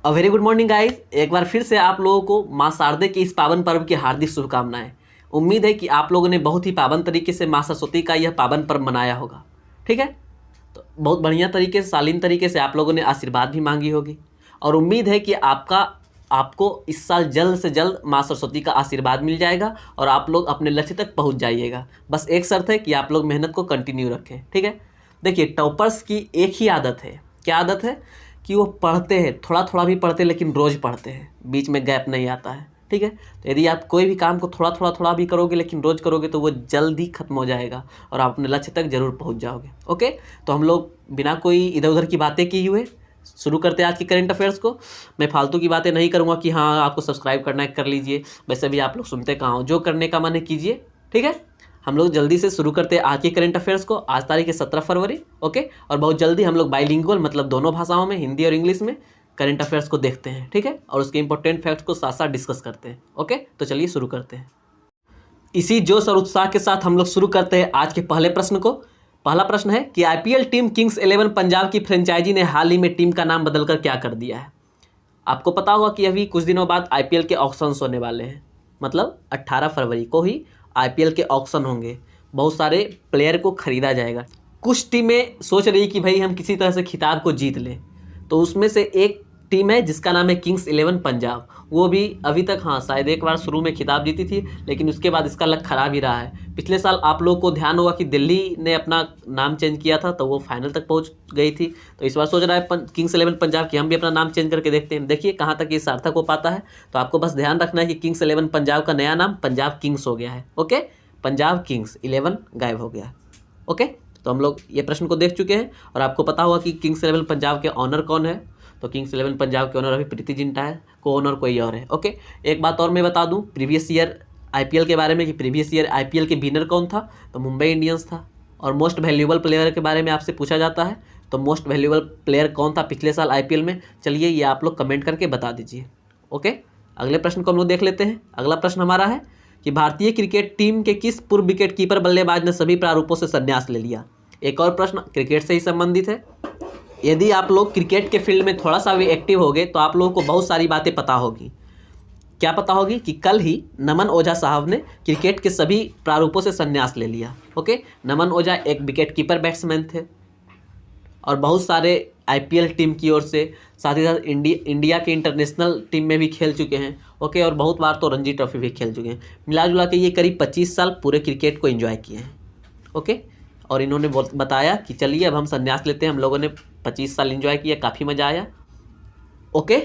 A very good morning guys. एक बार फिर से आप लोगों को माँ शारदे के इस पावन पर्व की हार्दिक शुभकामनाएं। उम्मीद है कि आप लोगों ने बहुत ही पावन तरीके से माँ सरस्वती का यह पावन पर्व मनाया होगा। ठीक है, तो बहुत बढ़िया तरीके से, शालीन तरीके से आप लोगों ने आशीर्वाद भी मांगी होगी और उम्मीद है कि आपको इस साल जल्द से जल्द माँ सरस्वती का आशीर्वाद मिल जाएगा और आप लोग अपने लक्ष्य तक पहुँच जाइएगा। बस एक शर्त है कि आप लोग मेहनत को कंटिन्यू रखें। ठीक है, देखिए टॉपर्स की एक ही आदत है। क्या आदत है? कि वो पढ़ते हैं, थोड़ा थोड़ा भी पढ़ते हैं लेकिन रोज़ पढ़ते हैं, बीच में गैप नहीं आता है। ठीक है, तो यदि आप कोई भी काम को थोड़ा भी करोगे लेकिन रोज़ करोगे तो वो जल्दी खत्म हो जाएगा और आप अपने लक्ष्य तक जरूर पहुंच जाओगे। ओके, तो हम लोग बिना कोई इधर उधर की बातें किए हुए शुरू करते हैं आज की करंट अफेयर्स को। मैं फालतू की बातें नहीं करूँगा कि हाँ आपको सब्सक्राइब करना है कर लीजिए, वैसे भी आप लोग सुनते कहाँ हो। जो करने का मन है कीजिए। ठीक है, हम लोग जल्दी से शुरू करते हैं आज के करंट अफेयर्स को। आज तारीख है 17 फरवरी। ओके, और बहुत जल्दी हम लोग बाइलिंगुअल मतलब दोनों भाषाओं में, हिंदी और इंग्लिश में करंट अफेयर्स को देखते हैं। ठीक है, और उसके इंपॉर्टेंट फैक्ट्स को साथ साथ डिस्कस करते हैं। ओके, तो चलिए शुरू करते हैं। इसी जोश और उत्साह के साथ हम लोग शुरू करते हैं आज के पहले प्रश्न को। पहला प्रश्न है कि आईपीएल टीम किंग्स 11 पंजाब की फ्रेंचाइजी ने हाल ही में टीम का नाम बदलकर क्या कर दिया है? आपको पता होगा कि अभी कुछ दिनों बाद आईपीएल के ऑक्शंस होने वाले हैं, मतलब 18 फरवरी को ही आईपीएल के ऑक्शन होंगे। बहुत सारे प्लेयर को खरीदा जाएगा। कुछ टीमें सोच रही कि भाई हम किसी तरह से खिताब को जीत लें, तो उसमें से एक टीम है जिसका नाम है किंग्स 11 पंजाब। वो भी अभी तक हाँ शायद एक बार शुरू में खिताब जीती थी, लेकिन उसके बाद इसका लक खराब ही रहा है। पिछले साल आप लोगों को ध्यान होगा कि दिल्ली ने अपना नाम चेंज किया था तो वो फाइनल तक पहुंच गई थी। तो इस बार सोच रहा है किंग्स 11 पंजाब कि हम भी अपना नाम चेंज करके देखते हैं, देखिए कहाँ तक ये सार्थक हो पाता है। तो आपको बस ध्यान रखना है कि किंग्स 11 पंजाब का नया नाम पंजाब किंग्स हो गया है। ओके, पंजाब किंग्स 11 गायब हो गया है। ओके, तो हम लोग ये प्रश्न को देख चुके हैं और आपको पता होगा कि किंग्स 11 पंजाब के ऑनर कौन है। तो किंग्स 11 पंजाब के ओनर अभी प्रीति जिंटा है, को ओनर कोई और है। ओके, एक बात और मैं बता दूं प्रीवियस ईयर आईपीएल के बारे में कि प्रीवियस ईयर आईपीएल के विनर कौन था, तो मुंबई इंडियंस था। और मोस्ट वैल्यूएबल प्लेयर के बारे में आपसे पूछा जाता है, तो मोस्ट वैल्यूएबल प्लेयर कौन था पिछले साल आईपीएल में, चलिए ये आप लोग कमेंट करके बता दीजिए। ओके, अगले प्रश्न को हम लोग देख लेते हैं। अगला प्रश्न हमारा है कि भारतीय क्रिकेट टीम के किस पूर्व विकेट कीपर बल्लेबाज ने सभी प्रारूपों से संन्यास ले लिया? एक और प्रश्न क्रिकेट से ही संबंधित है। यदि आप लोग क्रिकेट के फील्ड में थोड़ा सा भी एक्टिव होगे तो आप लोगों को बहुत सारी बातें पता होगी। क्या पता होगी कि कल ही नमन ओझा साहब ने क्रिकेट के सभी प्रारूपों से संन्यास ले लिया। ओके, नमन ओझा एक विकेट कीपर बैट्समैन थे और बहुत सारे आईपीएल टीम की ओर से, साथ ही साथ इंडिया के इंटरनेशनल टीम में भी खेल चुके हैं। ओके, और बहुत बार तो रणजी ट्रॉफी भी खेल चुके हैं। मिला जुला के ये करीब 25 साल पूरे क्रिकेट को एंजॉय किए हैं। ओके, और इन्होंने बताया कि चलिए अब हम संन्यास लेते हैं, हम लोगों ने 25 साल एंजॉय किया, काफ़ी मज़ा आया। ओके,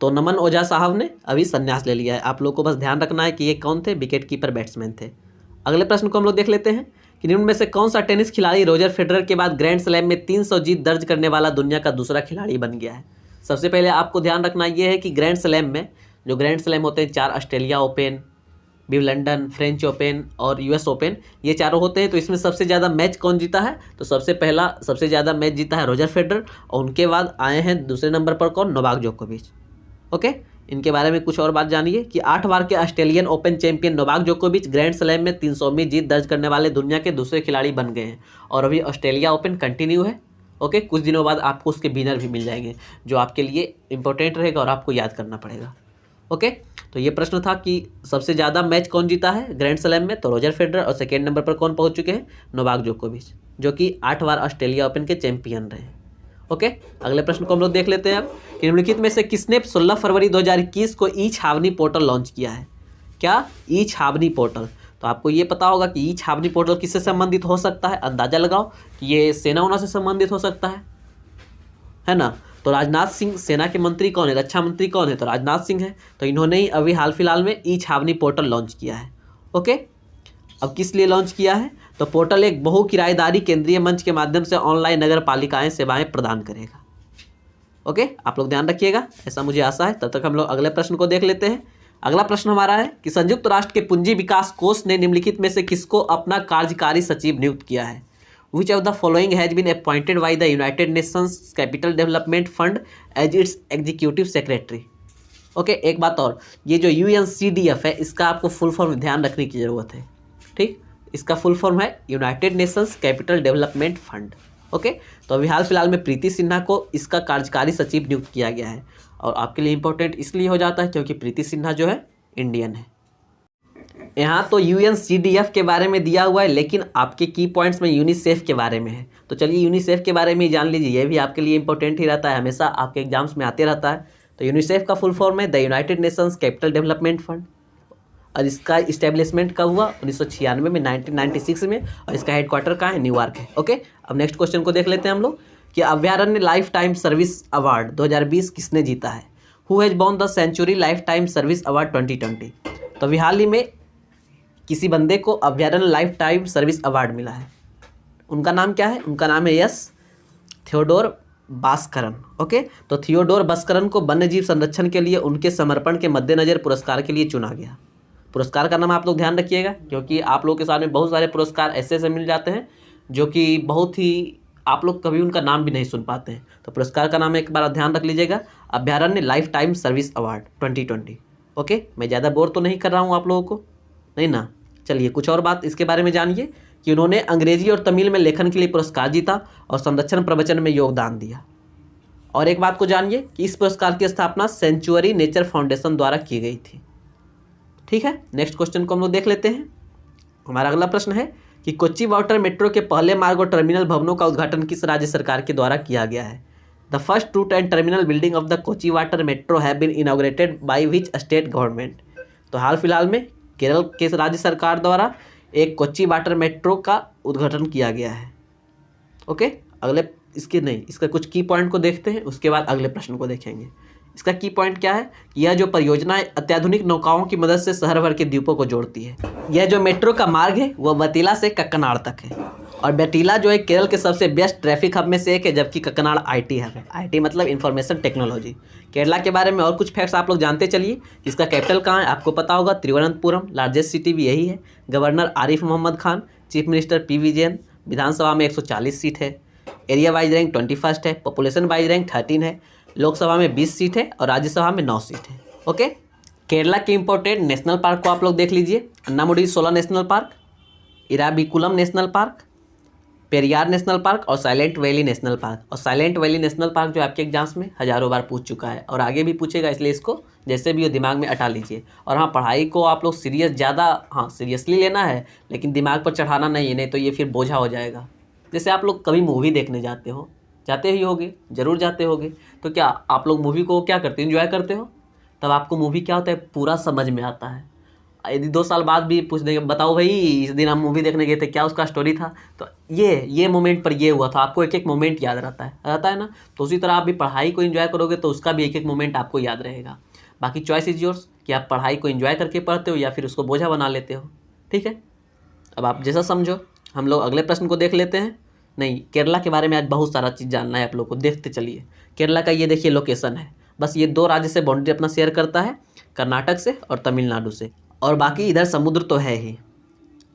तो नमन ओझा साहब ने अभी संन्यास ले लिया है। आप लोग को बस ध्यान रखना है कि ये कौन थे, विकेट कीपर बैट्समैन थे। अगले प्रश्न को हम लोग देख लेते हैं कि निम्न में से कौन सा टेनिस खिलाड़ी रोजर फेडरर के बाद ग्रैंड स्लैम में 300 जीत दर्ज करने वाला दुनिया का दूसरा खिलाड़ी बन गया है? सबसे पहले आपको ध्यान रखना ये है कि ग्रैंड स्लैम में, जो ग्रैंड स्लैम होते हैं 4 Australia open, Wimbledon, French open और यूएस ओपन, ये चारों होते हैं। तो इसमें सबसे ज़्यादा मैच कौन जीता है? तो सबसे ज़्यादा मैच जीता है रोजर फेडरर और उनके बाद आए हैं दूसरे नंबर पर कौन? नोवाक जोकोविच। ओके, इनके बारे में कुछ और बात जानिए कि 8 बार के ऑस्ट्रेलियन ओपन चैंपियन नोवाक जोकोविच ग्रैंड स्लैम में 300वीं जीत दर्ज करने वाले दुनिया के दूसरे खिलाड़ी बन गए हैं और अभी ऑस्ट्रेलिया ओपन कंटिन्यू है। ओके, कुछ दिनों बाद आपको उसके विनर भी मिल जाएंगे जो आपके लिए इंपॉर्टेंट रहेगा और आपको याद करना पड़ेगा। ओके, तो ये प्रश्न था कि सबसे ज़्यादा मैच कौन जीता है ग्रैंड स्लैम में, तो रोजर फेडरर, और सेकेंड नंबर पर कौन पहुंच चुके हैं? नोवाक जोकोविच, जो कि 8 बार ऑस्ट्रेलिया ओपन के चैंपियन रहे। ओके, अगले प्रश्न को हम लोग देख लेते हैं अब कि निम्नलिखित में से किसने 16 फरवरी 2021 को ई छावनी पोर्टल लॉन्च किया है? क्या? ई छावनी पोर्टल। तो आपको ये पता होगा कि ई छावनी पोर्टल किससे संबंधित हो सकता है, अंदाजा लगाओ कि ये सेना उना से संबंधित हो सकता है ना? तो राजनाथ सिंह, सेना के मंत्री कौन है, रक्षा मंत्री कौन है? तो राजनाथ सिंह है। तो इन्होंने ही अभी हाल फिलहाल में ई छावनी पोर्टल लॉन्च किया है। ओके, अब किस लिए लॉन्च किया है? तो पोर्टल एक बहु किराएदारी केंद्रीय मंच के माध्यम से ऑनलाइन नगर पालिकाएं सेवाएं प्रदान करेगा। ओके, आप लोग ध्यान रखिएगा, ऐसा मुझे आशा है। तब तक हम लोग अगले प्रश्न को देख लेते हैं। अगला प्रश्न हमारा है कि संयुक्त राष्ट्र के पूंजी विकास कोष ने निम्नलिखित में से किसको अपना कार्यकारी सचिव नियुक्त किया है? Which of the following has been appointed by the United Nations Capital Development Fund as its executive secretary? Okay, एक बात और, ये जो UNCDF है इसका आपको फुल फॉर्म ध्यान रखने की ज़रूरत है। ठीक, इसका फुल फॉर्म है United Nations capital development fund. Okay, तो अभी हाल फिलहाल में प्रीति सिन्हा को इसका कार्यकारी सचिव नियुक्त किया गया है। और आपके लिए इंपॉर्टेंट इसलिए हो जाता है क्योंकि प्रीति सिन्हा जो है इंडियन है। यहाँ तो UNCDF के बारे में दिया हुआ है, लेकिन आपके की पॉइंट्स में यूनिसेफ के बारे में है। तो चलिए यूनिसेफ के बारे में जान लीजिए, ये भी आपके लिए इंपॉर्टेंट ही रहता है, हमेशा आपके एग्जाम्स में आते रहता है। तो यूनिसेफ का फुल फॉर्म है the United Nations capital development fund, और इसका इस्टेब्लिशमेंट कब हुआ? 1996 में, 1996 में, और इसका हेडक्वार्टर कहाँ है? न्यूयॉर्क है। ओके, अब नेक्स्ट क्वेश्चन को देख लेते हैं हम लोग कि अभयारण्य लाइफ टाइम सर्विस अवार्ड 2020 किसने जीता है? Who has won the century lifetime service award 2020? तो अभी हाल ही में किसी बंदे को अभयारण्य लाइफ टाइम सर्विस अवार्ड मिला है। उनका नाम क्या है? उनका नाम है यस थियोडोर भास्करन। ओके, तो थियोडोर भास्करन को वन्य जीव संरक्षण के लिए उनके समर्पण के मद्देनजर पुरस्कार के लिए चुना गया। पुरस्कार का नाम आप लोग ध्यान रखिएगा, क्योंकि आप लोग के सामने बहुत सारे पुरस्कार ऐसे ऐसे मिल जाते हैं जो कि बहुत ही आप लोग कभी उनका नाम भी नहीं सुन पाते हैं। तो पुरस्कार का नाम एक बार ध्यान रख लीजिएगा, अभयारण्य life time service award 2020। Okay, मैं ज़्यादा बोर तो नहीं कर रहा हूँ आप लोगों को, नहीं ना? चलिए कुछ और बात इसके बारे में जानिए कि उन्होंने अंग्रेजी और तमिल में लेखन के लिए पुरस्कार जीता और संरक्षण प्रवचन में योगदान दिया। और एक बात को जानिए कि इस पुरस्कार की स्थापना सेंचुरी नेचर फाउंडेशन द्वारा की गई थी। ठीक है, नेक्स्ट क्वेश्चन को हम लोग देख लेते हैं। हमारा अगला प्रश्न है कि कोच्चि वाटर मेट्रो के पहले मार्ग और टर्मिनल भवनों का उद्घाटन किस राज्य सरकार के द्वारा किया गया है? The first route and terminal building of the Kochi water metro have been inaugurated by which state government? तो हाल फिलहाल में केरल के राज्य सरकार द्वारा एक कोच्चि वाटर मेट्रो का उद्घाटन किया गया है। ओके, अगले इसका कुछ की पॉइंट को देखते हैं, उसके बाद अगले प्रश्न को देखेंगे। इसका की पॉइंट क्या है? यह जो परियोजना है अत्याधुनिक नौकाओं की मदद से शहर भर के द्वीपों को जोड़ती है। यह जो मेट्रो का मार्ग है वह बतीला से कक्कनाड़ तक है, और बतीला जो है केरल के सबसे बेस्ट ट्रैफिक हब में से एक है, जबकि कक्कनाड़ IT हब है। IT मतलब इंफॉर्मेशन टेक्नोलॉजी। केरला के बारे में और कुछ फैक्ट्स आप लोग जानते चलिए। इसका कैपिटल कहाँ है? आपको पता होगा, तिरुवनंतपुरम। लार्जेस्ट सिटी भी यही है। Governor Arif Mohammad Khan, chief minister PV जैन। विधानसभा में 140 सीट है। एरिया वाइज रैंक 21 है। पॉपुलेशन वाइज रैंक 13 है। लोकसभा में 20 सीट है और राज्यसभा में 9 सीट है। ओके, केरला के इंपॉर्टेंट नेशनल पार्क को आप लोग देख लीजिए। अन्नामुडी सोला national park, Eravikulam national park, Periyar national park और साइलेंट वैली नेशनल पार्क। और साइलेंट वैली नेशनल पार्क जो आपके एग्जाम्स में हज़ारों बार पूछ चुका है और आगे भी पूछेगा, इसलिए इसको जैसे भी हो दिमाग में अटा लीजिए। और हाँ, पढ़ाई को आप लोग सीरियसली लेना है, लेकिन दिमाग पर चढ़ाना नहीं है, नहीं तो ये फिर बोझा हो जाएगा। जैसे आप लोग कभी मूवी देखने जाते ही होगे, ज़रूर जाते होगे, तो क्या आप लोग मूवी को क्या करते हो? एंजॉय करते हो? तब आपको मूवी क्या होता है पूरा समझ में आता है। यदि 2 साल बाद भी पूछ देंगे, बताओ भाई इस दिन हम मूवी देखने गए थे, क्या उसका स्टोरी था, तो ये मोमेंट पर ये हुआ था, आपको एक एक मोमेंट याद रहता है ना। तो उसी तरह आप भी पढ़ाई को एंजॉय करोगे तो उसका भी एक एक मोमेंट आपको याद रहेगा। बाकी चॉइस इज योर्स कि आप पढ़ाई को एंजॉय करके पढ़ते हो या फिर उसको बोझा बना लेते हो। ठीक है, अब आप जैसा समझो। हम लोग अगले प्रश्न को देख लेते हैं। नहीं, केरला के बारे में आज बहुत सारा चीज़ जानना है आप लोग को, देखते चलिए। केरला का ये देखिए लोकेशन है, बस ये 2 राज्य से बाउंड्री अपना शेयर करता है, कर्नाटक से और तमिलनाडु से, और बाकी इधर समुद्र तो है ही।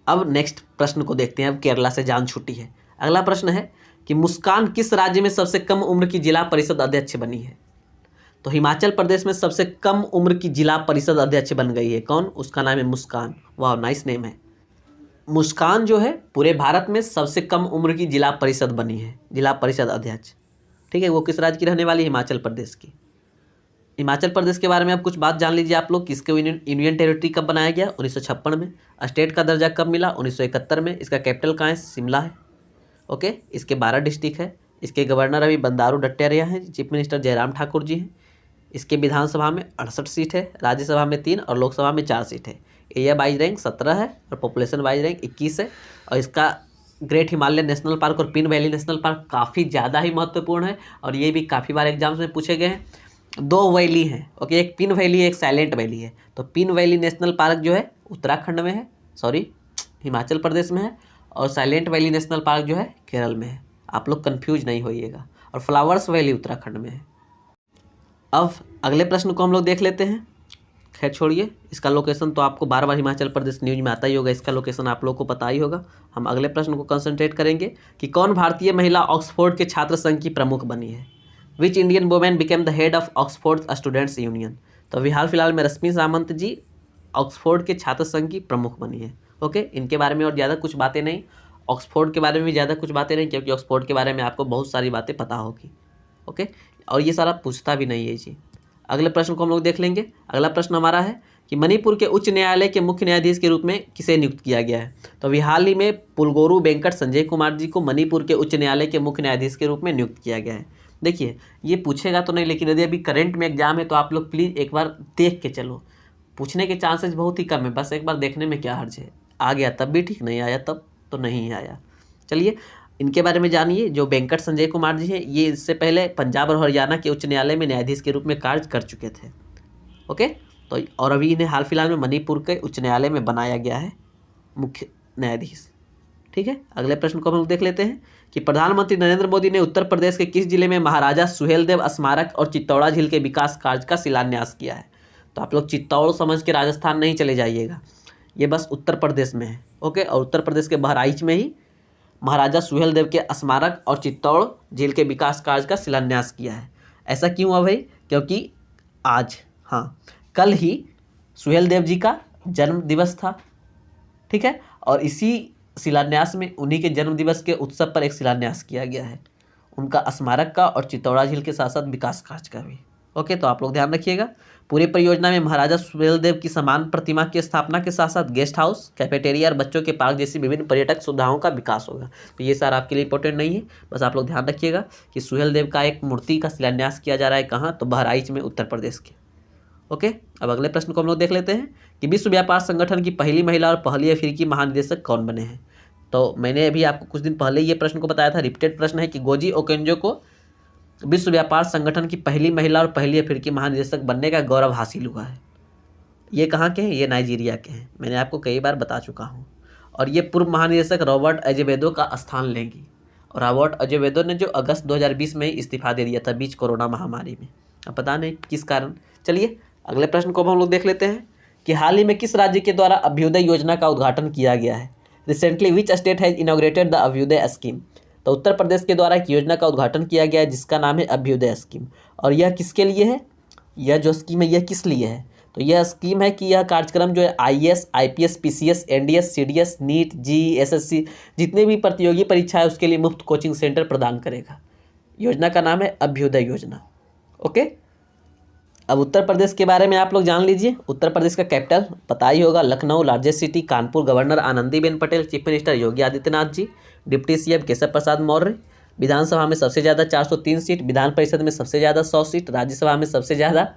अब नेक्स्ट प्रश्न को देखते हैं। अब केरला से जान छूटी है। अगला प्रश्न है कि मुस्कान किस राज्य में सबसे कम उम्र की जिला परिषद अध्यक्ष बनी है? तो हिमाचल प्रदेश में सबसे कम उम्र की जिला परिषद अध्यक्ष बन गई है। कौन? उसका नाम है मुस्कान। वाह, नाइस नेम है। मुस्कान जो है पूरे भारत में सबसे कम उम्र की जिला परिषद बनी है, जिला परिषद अध्यक्ष। ठीक है, वो किस राज्य की रहने वाली? हिमाचल प्रदेश की। हिमाचल प्रदेश के बारे में अब कुछ बात जान लीजिए आप लोग। किसके यूनियन टेरिटरी कब बनाया गया? 1956 में। स्टेट का दर्जा कब मिला? 1971 में। इसका कैपिटल कहाँ है? शिमला है। ओके, इसके 12 डिस्ट्रिक्ट है। इसके गवर्नर अभी बंदारू दत्तात्रेय हैं, चीफ मिनिस्टर जयराम ठाकुर जी हैं। इसके विधानसभा में 68 सीट है, राज्यसभा में 3 और लोकसभा में 4 सीट है। एरिया वाइज रैंक 17 है और पॉपुलेशन वाइज रैंक 21 है। और इसका ग्रेट हिमालयन नेशनल पार्क और पिन वैली नेशनल पार्क काफ़ी ज़्यादा ही महत्वपूर्ण है, और ये भी काफ़ी बार एग्जाम्स में पूछे गए हैं। 2 वैली हैं। ओके, एक पिन वैली है, एक साइलेंट वैली है। तो पिन वैली नेशनल पार्क जो है उत्तराखंड में है, हिमाचल प्रदेश में है, और साइलेंट वैली नेशनल पार्क जो है केरल में है। आप लोग कंफ्यूज नहीं होइएगा। और फ्लावर्स वैली उत्तराखंड में है। अब अगले प्रश्न को हम लोग देख लेते हैं। खैर छोड़िए, इसका लोकेशन तो आपको बार बार हिमाचल प्रदेश न्यूज में आता ही होगा, इसका लोकेशन आप लोग को पता ही होगा। हम अगले प्रश्न को कंसंट्रेट करेंगे कि कौन भारतीय महिला ऑक्सफोर्ड के छात्र संघ की प्रमुख बनी है? Which Indian women became the head of Oxford students union? तो अभी हाल फिलहाल में रश्मि सामंत जी ऑक्सफोर्ड के छात्र संघ की प्रमुख बनी है। ओके, इनके बारे में और ज़्यादा कुछ बातें नहीं, ऑक्सफोर्ड के बारे में ज़्यादा कुछ बातें नहीं, क्योंकि ऑक्सफोर्ड के बारे में आपको बहुत सारी बातें पता होगी। ओके, और ये सारा पूछता भी नहीं है जी। अगले प्रश्न को हम लोग देख लेंगे। अगला प्रश्न हमारा है कि मणिपुर के उच्च न्यायालय के मुख्य न्यायाधीश के रूप में किसे नियुक्त किया गया है। तो अभी हाल ही में पुलगोरू वेंकट संजय कुमार जी को मणिपुर के उच्च न्यायालय के मुख्य न्यायाधीश के रूप में नियुक्त किया गया है। देखिए ये पूछेगा तो नहीं, लेकिन यदि अभी करंट में एग्जाम है तो आप लोग प्लीज़ एक बार देख के चलो, पूछने के चांसेस बहुत ही कम है, बस एक बार देखने में क्या हर्ज है। आ गया तब भी ठीक, नहीं आया तब तो नहीं आया। चलिए इनके बारे में जानिए। जो वेंकट संजय कुमार जी हैं ये इससे पहले पंजाब और हरियाणा के उच्च न्यायालय में न्यायाधीश के रूप में कार्य कर चुके थे। ओके, तो और अभी इन्हें हाल फिलहाल में मणिपुर के उच्च न्यायालय में बनाया गया है मुख्य न्यायाधीश। ठीक है, अगले प्रश्न को हम लोग देख लेते हैं कि प्रधानमंत्री नरेंद्र मोदी ने उत्तर प्रदेश के किस जिले में महाराजा सुहेलदेव स्मारक और चित्तौड़ा झील के विकास कार्य का शिलान्यास किया है। तो आप लोग चित्तौड़ समझ के राजस्थान नहीं चले जाइएगा, ये बस उत्तर प्रदेश में है। ओके, और उत्तर प्रदेश के बहराइच में ही महाराजा सुहेलदेव के स्मारक और चित्तौड़ झील के विकास कार्य का शिलान्यास किया है। ऐसा क्यों हुआ भाई? क्योंकि आज कल ही सुहेलदेव जी का जन्म दिवस था। ठीक है, और इसी शिलान्यास में उन्हीं के जन्म दिवस के उत्सव पर एक शिलान्यास किया गया है, उनका स्मारक का और चित्तौड़ा झील के साथ साथ विकास कार्य का भी। ओके, तो आप लोग ध्यान रखिएगा। पूरी परियोजना में महाराजा सुहेलदेव की समान प्रतिमा की स्थापना के साथ साथ गेस्ट हाउस, कैफेटेरिया और बच्चों के पार्क जैसी विभिन्न पर्यटक सुविधाओं का विकास होगा। तो ये सारा आपके लिए इंपॉर्टेंट नहीं है, बस आप लोग ध्यान रखिएगा कि सुहेलदेव का एक मूर्ति का शिलान्यास किया जा रहा है। कहाँ? तो बहराइच में, उत्तर प्रदेश के। ओके, अब अगले प्रश्न को हम लोग देख लेते हैं कि विश्व व्यापार संगठन की पहली महिला और पहली अफ्रीकी महानिदेशक कौन बने हैं। तो मैंने अभी आपको कुछ दिन पहले ये प्रश्न को बताया था, रिपीटेड प्रश्न है कि गोजी ओकेंजो को विश्व व्यापार संगठन की पहली महिला और पहली अफ्रीकी महानिदेशक बनने का गौरव हासिल हुआ है। ये कहाँ के हैं? ये नाइजीरिया के हैं, मैंने आपको कई बार बता चुका हूँ। और ये पूर्व महानिदेशक रॉबर्ट अजेवेदो का स्थान लेंगी। और रॉबर्ट अजेवेदो ने जो अगस्त 2020 में ही इस्तीफा दे दिया था बीच कोरोना महामारी में, अब पता नहीं किस कारण। चलिए अगले प्रश्न को हम लोग देख लेते हैं कि हाल ही में किस राज्य के द्वारा अभ्युदय योजना का उद्घाटन किया गया है। Recently which state has inaugurated the Abhyudaya scheme. तो उत्तर प्रदेश के द्वारा एक योजना का उद्घाटन किया गया है जिसका नाम है अभ्युदय स्कीम। और यह किसके लिए है? यह जो स्कीम है यह किस लिए है? तो यह स्कीम है कि यह कार्यक्रम जो है IAS, IPS, PCS, NDS, CDS, NEET, JEE, SSC जितने भी प्रतियोगी परीक्षा है उसके लिए मुफ्त कोचिंग सेंटर प्रदान करेगा। योजना का नाम है अभ्युदय योजना। ओके, अब उत्तर प्रदेश के बारे में आप लोग जान लीजिए। उत्तर प्रदेश का कैपिटल पता ही होगा, Lucknow, largest city Kanpur, governor Anandiben Patel, chief minister Yogi Adityanath ji, deputy CM Keshav Prasad Maurya. विधानसभा में सबसे ज़्यादा 403 सीट, विधान परिषद में सबसे ज़्यादा 100 सीट, राज्यसभा में सबसे ज़्यादा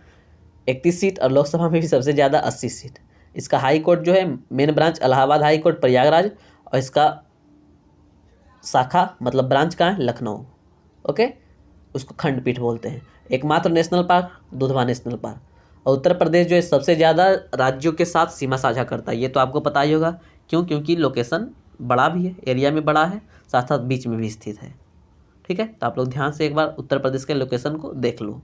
31 सीट और लोकसभा में भी सबसे ज़्यादा 80 सीट। इसका हाई कोर्ट जो है main branch Allahabad high court Prayagraj, और इसका शाखा मतलब ब्रांच कहाँ है? लखनऊ। ओके, उसको खंडपीठ बोलते हैं। एकमात्र national park Dudhwa national park. और उत्तर प्रदेश जो है सबसे ज़्यादा राज्यों के साथ सीमा साझा करता है, ये तो आपको पता ही होगा। क्यों? क्योंकि लोकेशन बड़ा भी है, एरिया में बड़ा है, साथ साथ बीच में भी स्थित है। ठीक है, तो आप लोग ध्यान से एक बार उत्तर प्रदेश के लोकेशन को देख लो।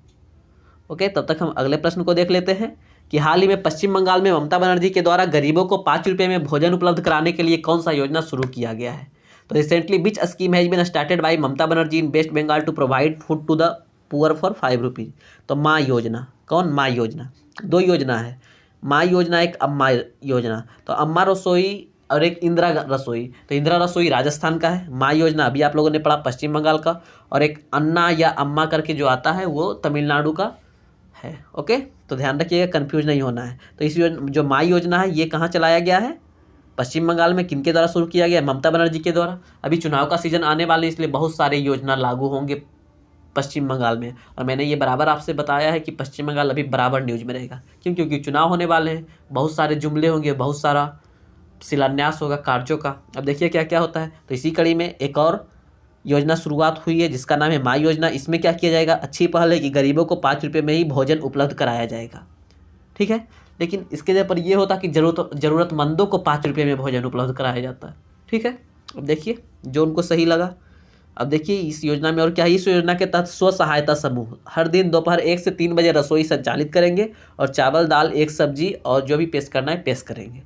ओके, तब तक हम अगले प्रश्न को देख लेते हैं कि हाल ही में पश्चिम बंगाल में ममता बनर्जी के द्वारा गरीबों को 5 रुपये में भोजन उपलब्ध कराने के लिए कौन सा योजना शुरू किया गया है। तो recently which scheme has been started by Mamata Banerjee in West Bengal to provide food to the poor for 5 rupees. तो माँ योजना। कौन? माँ योजना। 2 योजना है, माँ योजना एक अम्मा योजना। तो अम्मा रसोई और एक इंदिरा रसोई। तो इंदिरा रसोई राजस्थान का है, माँ योजना अभी आप लोगों ने पढ़ा पश्चिम बंगाल का, और एक अन्ना या अम्मा करके जो आता है वो तमिलनाडु का है। ओके, तो ध्यान रखिएगा, कंफ्यूज नहीं होना है। तो इस जो माँ योजना है ये कहाँ चलाया गया है? पश्चिम बंगाल में। किनके द्वारा शुरू किया गया? ममता बनर्जी के द्वारा। अभी चुनाव का सीजन आने वाले इसलिए बहुत सारे योजना लागू होंगे पश्चिम बंगाल में, और मैंने ये बराबर आपसे बताया है कि पश्चिम बंगाल अभी बराबर न्यूज में रहेगा। क्यों? क्योंकि चुनाव होने वाले हैं, बहुत सारे जुमले होंगे, बहुत सारा शिलान्यास होगा कार्यों का। अब देखिए क्या क्या होता है। तो इसी कड़ी में एक और योजना शुरुआत हुई है जिसका नाम है माँ योजना। इसमें क्या किया जाएगा? अच्छी पहल है कि गरीबों को 5 रुपये में ही भोजन उपलब्ध कराया जाएगा। ठीक है, लेकिन इसके जगह पर यह होता कि ज़रूरतमंदों को 5 रुपये में भोजन उपलब्ध कराया जाता है। ठीक है, अब देखिए जो उनको सही लगा। अब देखिए इस योजना में और क्या है। इस योजना के तहत स्व सहायता समूह हर दिन दोपहर 1 से 3 बजे रसोई संचालित करेंगे और चावल, दाल, एक सब्जी और जो भी पेश करना है पेश करेंगे।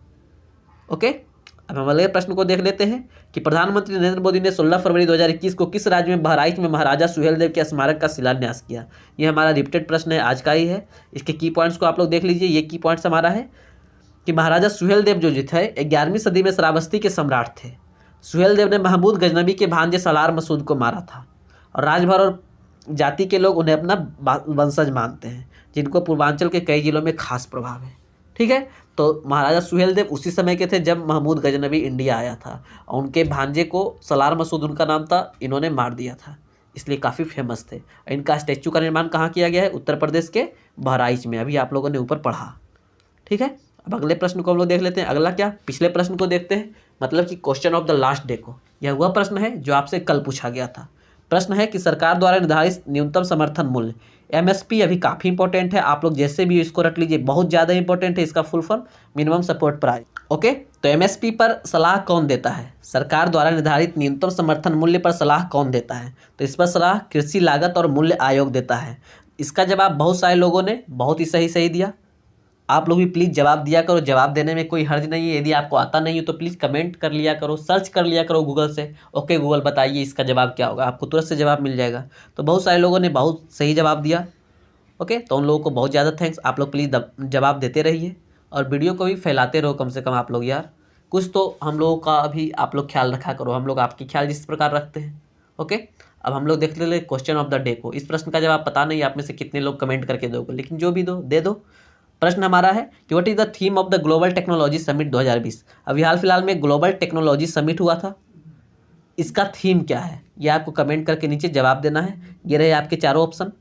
ओके, अब हम अगले प्रश्न को देख लेते हैं कि प्रधानमंत्री नरेंद्र मोदी ने 16 फरवरी 2021 को किस राज्य में बहराइच में महाराजा सुहेलदेव के स्मारक का शिलान्यास किया। यह हमारा रिपीटेड प्रश्न है, आज का ही है। इसके की पॉइंट्स को आप लोग देख लीजिए। ये की पॉइंट्स हमारा है कि महाराजा सुहेलदेव जो थे 11वीं सदी में श्रावस्ती के सम्राट थे। सुहेलदेव ने महमूद गजनबी के भांजे सलार मसूद को मारा था और राजभर और जाति के लोग उन्हें अपना वंशज मानते हैं। जिनको पूर्वांचल के कई जिलों में खास प्रभाव है। ठीक है, तो महाराजा सुहेलदेव उसी समय के थे जब महमूद गजनवी इंडिया आया था, और उनके भांजे को सलार मसूद उनका नाम था, इन्होंने मार दिया था, इसलिए काफ़ी फेमस थे। इनका स्टैचू का निर्माण कहाँ किया गया है? उत्तर प्रदेश के बहराइच में, अभी आप लोगों ने ऊपर पढ़ा। ठीक है, अब अगले प्रश्न को हम लोग देख लेते हैं। अगला क्या, पिछले प्रश्न को देखते हैं, मतलब कि question of the last day को। यह वह प्रश्न है जो आपसे कल पूछा गया था। प्रश्न है कि सरकार द्वारा निर्धारित न्यूनतम समर्थन मूल्य, एमएसपी, अभी काफ़ी इंपॉर्टेंट है, आप लोग जैसे भी इसको रट लीजिए, बहुत ज़्यादा इंपॉर्टेंट है। इसका full form minimum support price. Okay, तो एमएसपी पर सलाह कौन देता है? सरकार द्वारा निर्धारित न्यूनतम समर्थन मूल्य पर सलाह कौन देता है? तो इस पर सलाह कृषि लागत और मूल्य आयोग देता है। इसका जवाब बहुत सारे लोगों ने बहुत ही सही दिया। आप लोग भी प्लीज़ जवाब दिया करो, जवाब देने में कोई हर्ज नहीं है। यदि आपको आता नहीं है तो प्लीज़ कमेंट कर लिया करो, सर्च कर लिया करो गूगल से। ओके गूगल बताइए इसका जवाब क्या होगा, आपको तुरंत से जवाब मिल जाएगा। तो बहुत सारे लोगों ने बहुत सही जवाब दिया। ओके, तो उन लोगों को बहुत ज़्यादा थैंक्स। आप लोग प्लीज़ जवाब देते रहिए और वीडियो को भी फैलाते रहो कम से कम आप लोग यार। कुछ तो हम लोगों का भी आप लोग ख्याल रखा करो, हम लोग आपकी ख्याल जिस प्रकार रखते हैं। ओके, अब हम लोग देख ले क्वेश्चन ऑफ द डे को। इस प्रश्न का जवाब पता नहीं आप में से कितने लोग कमेंट करके दोगे, लेकिन जो भी दो दे दो। प्रश्न हमारा है कि what is the theme of the global technology summit 2020। अभी हाल फिलहाल में ग्लोबल टेक्नोलॉजी समिट हुआ था, इसका थीम क्या है ये आपको कमेंट करके नीचे जवाब देना है। ये रहे आपके चारों ऑप्शन,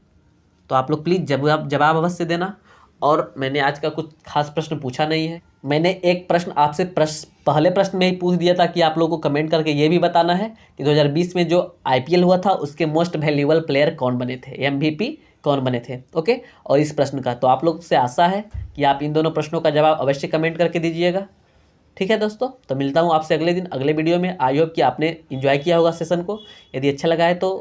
तो आप लोग प्लीज़ जवाब अवश्य देना। और मैंने आज का कुछ खास प्रश्न पूछा नहीं है, मैंने एक प्रश्न आपसे पहले प्रश्न में ही पूछ दिया था कि आप लोगों को कमेंट करके ये भी बताना है कि 2020 में जो आईपीएल हुआ था उसके मोस्ट वैल्यूएबल प्लेयर कौन बने थे, एमवीपी कौन बने थे। ओके, और इस प्रश्न का तो आप लोग से आशा है कि आप इन दोनों प्रश्नों का जवाब अवश्य कमेंट करके दीजिएगा। ठीक है दोस्तों, तो मिलता हूँ आपसे अगले दिन अगले वीडियो में। आई होप कि आपने इन्जॉय किया होगा सेशन को। यदि अच्छा लगा है तो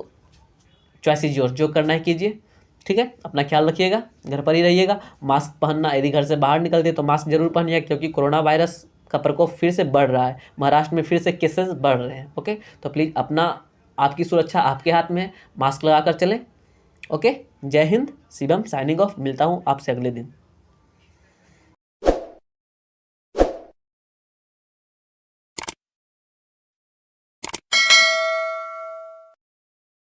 चॉइस इज योर, जो करना है कीजिए। ठीक है, अपना ख्याल रखिएगा, घर पर ही रहिएगा, मास्क पहनना, यदि घर से बाहर निकलते तो मास्क जरूर पहनिएगा, क्योंकि कोरोना वायरस का प्रकोप फिर से बढ़ रहा है, महाराष्ट्र में फिर से केसेस बढ़ रहे हैं। ओके, तो प्लीज़ अपना, आपकी सुरक्षा आपके हाथ में है, मास्क लगा कर चलें। ओके, जय हिंद, शिवम साइनिंग ऑफ। मिलता हूँ आपसे अगले दिन।